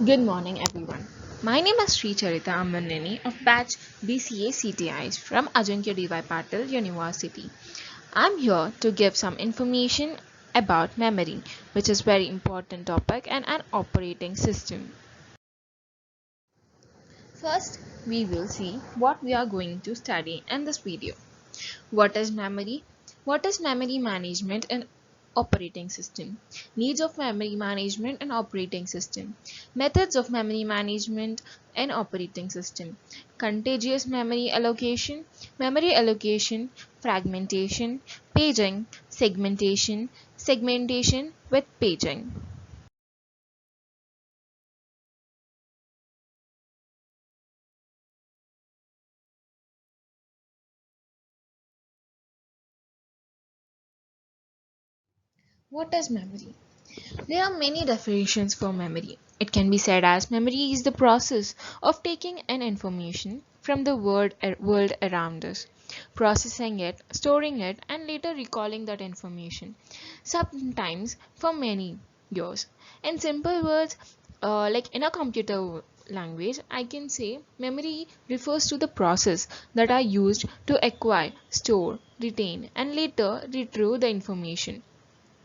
Good morning, everyone. My name is Sri Charita Ammaneni of batch BCA CTIs from Ajankya D.Y. Patil University. I'm here to give some information about memory, which is very important topic and an operating system. First, we will see what we are going to study in this video. What is memory? What is memory management and operating system? Needs of memory management and operating system. Methods of memory management and operating system. Contiguous memory allocation, fragmentation, paging, segmentation with paging. What is memory? There are many definitions for memory. It can be said as memory is the process of taking an information from the world around us, processing it, storing it, and later recalling that information, sometimes for many years. In simple words, like in a computer language, I can say memory refers to the process that are used to acquire, store, retain, and later retrieve the information.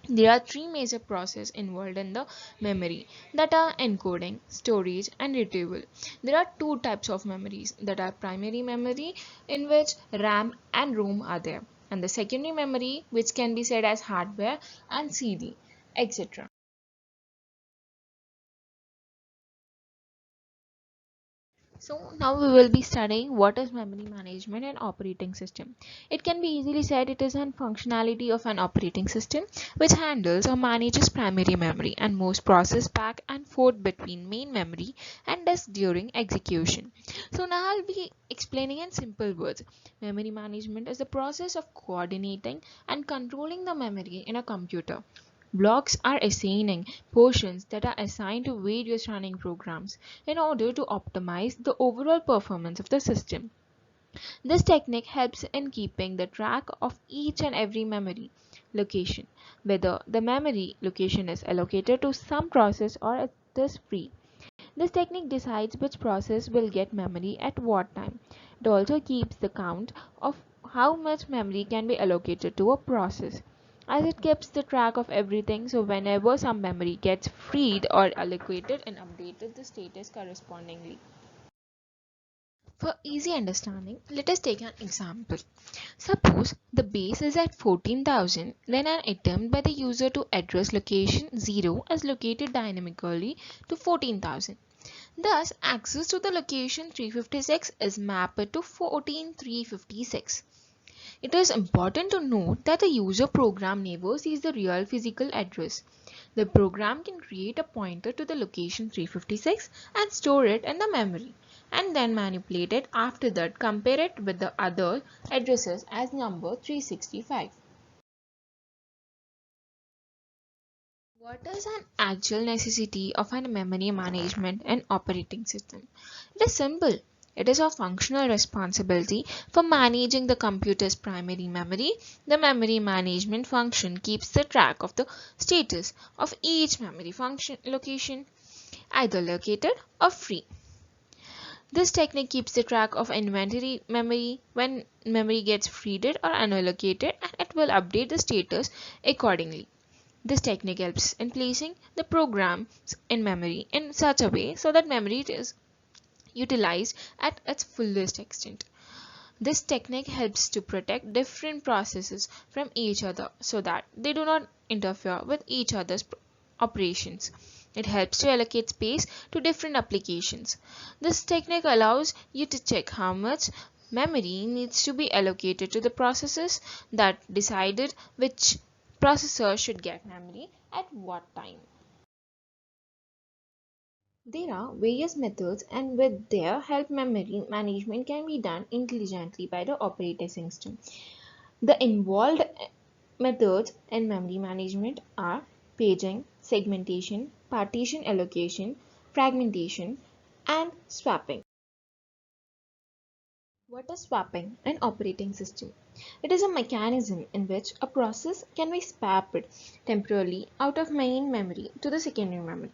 There are three major processes involved in the memory that are encoding, storage, and retrieval. There are two types of memories that are primary memory, in which RAM and ROM are there, and the secondary memory, which can be said as hardware and CD, etc. So now we will be studying what is memory management and operating system. It can be easily said it is a functionality of an operating system which handles or manages primary memory and moves process back and forth between main memory and disk during execution. So now I'll be explaining in simple words. Memory management is the process of coordinating and controlling the memory in a computer. Blocks are assigning portions that are assigned to various running programs in order to optimize the overall performance of the system. This technique helps in keeping the track of each and every memory location, whether the memory location is allocated to some process or it is free. This technique decides which process will get memory at what time. It also keeps the count of how much memory can be allocated to a process, as it keeps the track of everything, so whenever some memory gets freed or allocated and updated the status correspondingly. For easy understanding, let us take an example. Suppose the base is at 14,000, then an attempt by the user to address location 0 is located dynamically to 14,000. Thus, access to the location 356 is mapped to 14356. It is important to note that the user program never sees the real physical address. The program can create a pointer to the location 356 and store it in the memory, and then manipulate it after that, compare it with the other addresses as number 365. What is an actual necessity of a memory management and operating system? It is simple. It is a functional responsibility for managing the computer's primary memory. The memory management function keeps the track of the status of each memory function location, either located or free. This technique keeps the track of inventory memory when memory gets freed or unallocated, and it will update the status accordingly. This technique helps in placing the programs in memory in such a way so that memory is utilized at its fullest extent. This technique helps to protect different processes from each other so that they do not interfere with each other's operations. It helps to allocate space to different applications. This technique allows you to check how much memory needs to be allocated to the processes that decided which processor should get memory at what time. There are various methods, and with their help memory management can be done intelligently by the operating system. The involved methods in memory management are paging, segmentation, partition allocation, fragmentation, and swapping. What is swapping? An operating system. It is a mechanism in which a process can be swapped temporarily out of main memory to the secondary memory.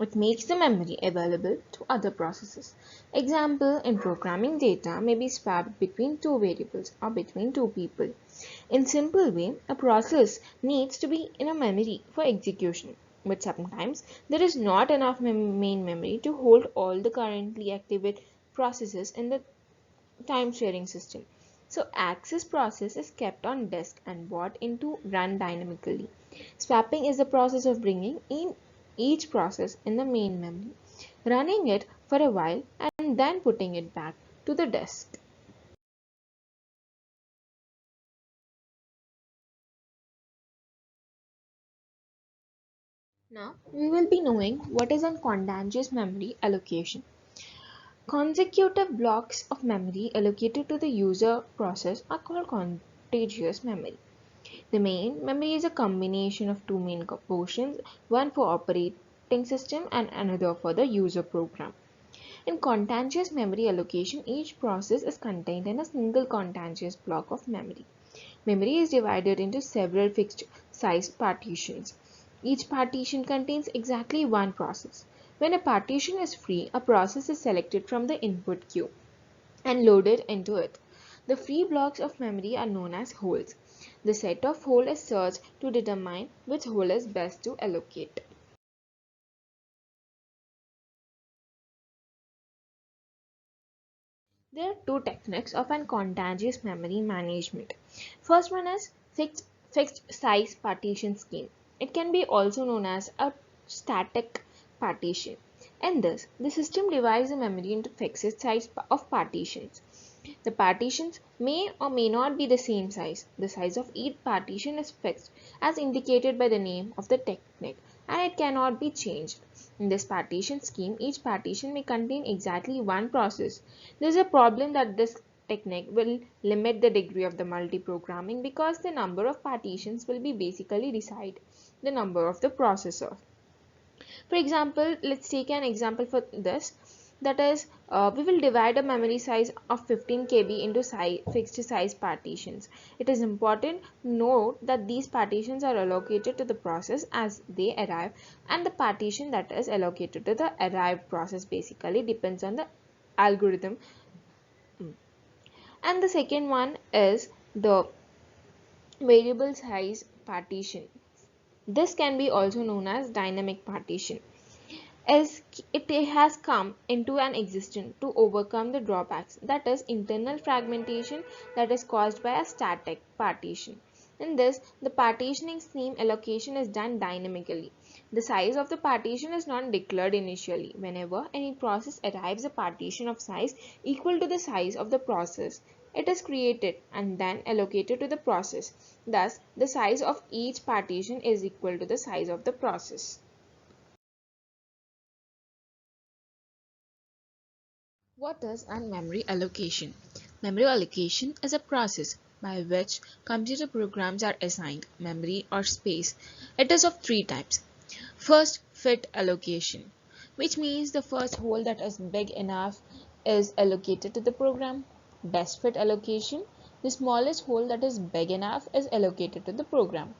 It makes the memory available to other processes. Example, in programming, data may be swapped between two variables or between two people. In simple way, a process needs to be in a memory for execution, but sometimes there is not enough main memory to hold all the currently active processes in the time sharing system. So access process is kept on disk and brought into run dynamically. Swapping is the process of bringing in each process in the main memory, running it for a while and then putting it back to the disk. Now we will be knowing what is a contiguous memory allocation. Consecutive blocks of memory allocated to the user process are called contiguous memory. The main memory is a combination of two main portions, one for operating system and another for the user program. In contiguous memory allocation, each process is contained in a single contiguous block of memory. Memory is divided into several fixed sized partitions. Each partition contains exactly one process. When a partition is free, a process is selected from the input queue and loaded into it. The free blocks of memory are known as holes. The set of holes is searched to determine which hole is best to allocate. There are two techniques of an contiguous memory management. First one is fixed size partition scheme. It can be also known as a static partition. In this, the system divides the memory into fixed size of partitions. The partitions may or may not be the same size. The size of each partition is fixed as indicated by the name of the technique and it cannot be changed. In this partition scheme, each partition may contain exactly one process. There is a problem that this technique will limit the degree of the multi-programming because the number of partitions will be basically decide the number of the processor. For example, let's take an example for this. That is, we will divide a memory size of 15 KB into fixed size partitions. It is important to note that these partitions are allocated to the process as they arrive, and the partition that is allocated to the arrived process basically depends on the algorithm. And the second one is the variable size partition. This can be also known as dynamic partition, as it has come into an existence to overcome the drawbacks, that is internal fragmentation that is caused by a static partition. In this, the partitioning scheme allocation is done dynamically. The size of the partition is not declared initially. Whenever any process arrives a partition of size equal to the size of the process, it is created and then allocated to the process. Thus, the size of each partition is equal to the size of the process. What is an memory allocation? Memory allocation is a process by which computer programs are assigned memory or space. It is of three types. First, fit allocation, which means the first hole that is big enough is allocated to the program. Best fit allocation, the smallest hole that is big enough is allocated to the program.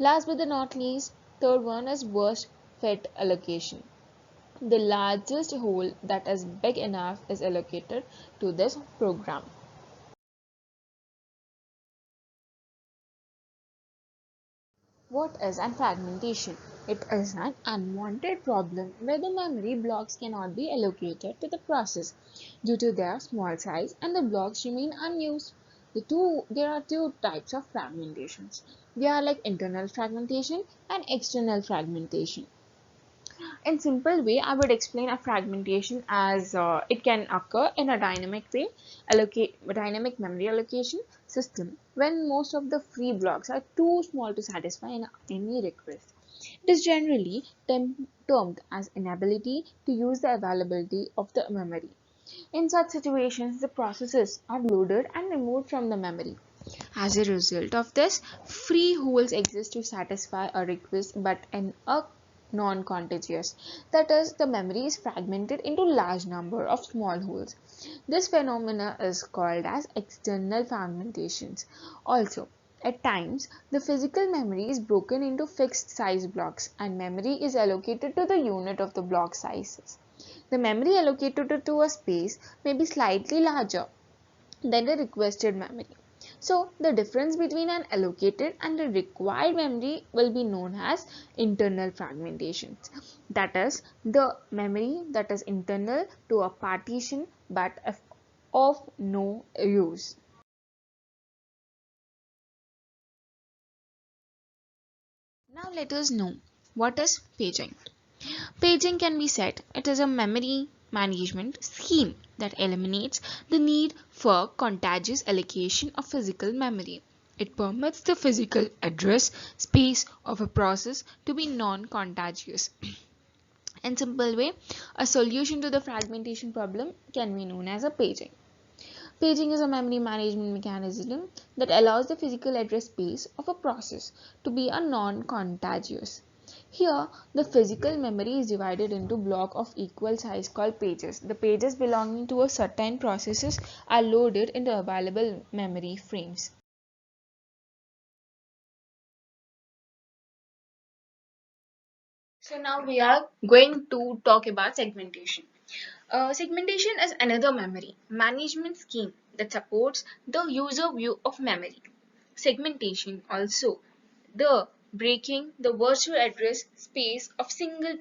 Last but not least, third one is worst fit allocation. The largest hole that is big enough is allocated to this program. What is an fragmentation? It is an unwanted problem where the memory blocks cannot be allocated to the process due to their small size and the blocks remain unused. There are two types of fragmentations. They are like internal fragmentation and external fragmentation. In simple way, I would explain a fragmentation as it can occur in a dynamic way, dynamic memory allocation system when most of the free blocks are too small to satisfy any request. It is generally termed as inability to use the availability of the memory. In such situations, the processes are loaded and removed from the memory. As a result of this, free holes exist to satisfy a request but in a non-contiguous. That is, the memory is fragmented into large number of small holes. This phenomena is called as external fragmentations. Also, At times, the physical memory is broken into fixed size blocks and memory is allocated to the unit of the block sizes. The memory allocated to a space may be slightly larger than the requested memory. So, the difference between an allocated and the required memory will be known as internal fragmentation. That is, the memory that is internal to a partition but of no use. Now let us know what is paging. Paging can be said it is a memory management scheme that eliminates the need for contiguous allocation of physical memory. It permits the physical address space of a process to be non-contiguous. In simple way, a solution to the fragmentation problem can be known as a paging. Paging is a memory management mechanism that allows the physical address space of a process to be a non-contiguous. Here, the physical memory is divided into blocks of equal size called pages. The pages belonging to a certain processes are loaded into available memory frames. So now we are going to talk about segmentation. Segmentation is another memory management scheme that supports the user view of memory. Segmentation also the breaking the virtual address space of single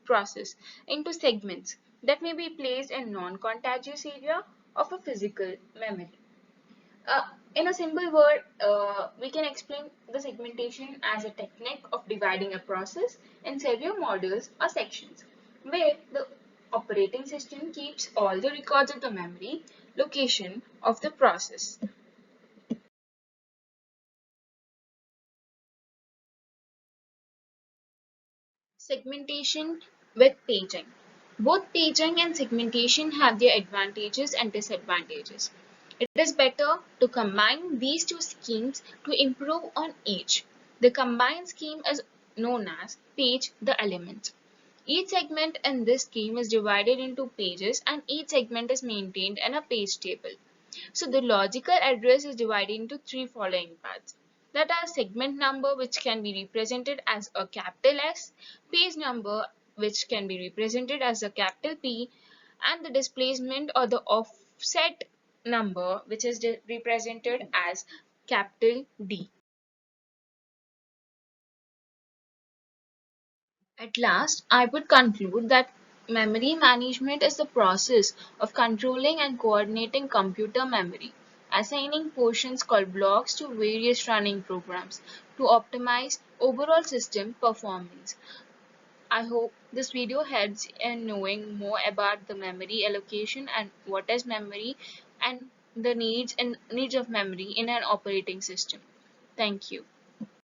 process into segments that may be placed in non-contiguous area of a physical memory. In a simple word, we can explain the segmentation as a technique of dividing a process in several modules or sections, where the operating system keeps all the records of the memory location of the process. Segmentation with paging. Both paging and segmentation have their advantages and disadvantages. It is better to combine these two schemes to improve on each. The combined scheme is known as page the elements. Each segment in this scheme is divided into pages and each segment is maintained in a page table. So the logical address is divided into three following parts that are segment number which can be represented as a capital S, page number which can be represented as a capital P, and the displacement or the offset number which is represented as capital D. At last, I would conclude that memory management is the process of controlling and coordinating computer memory, assigning portions called blocks to various running programs to optimize overall system performance. I hope this video helps in knowing more about the memory allocation and what is memory and the needs of memory in an operating system. Thank you.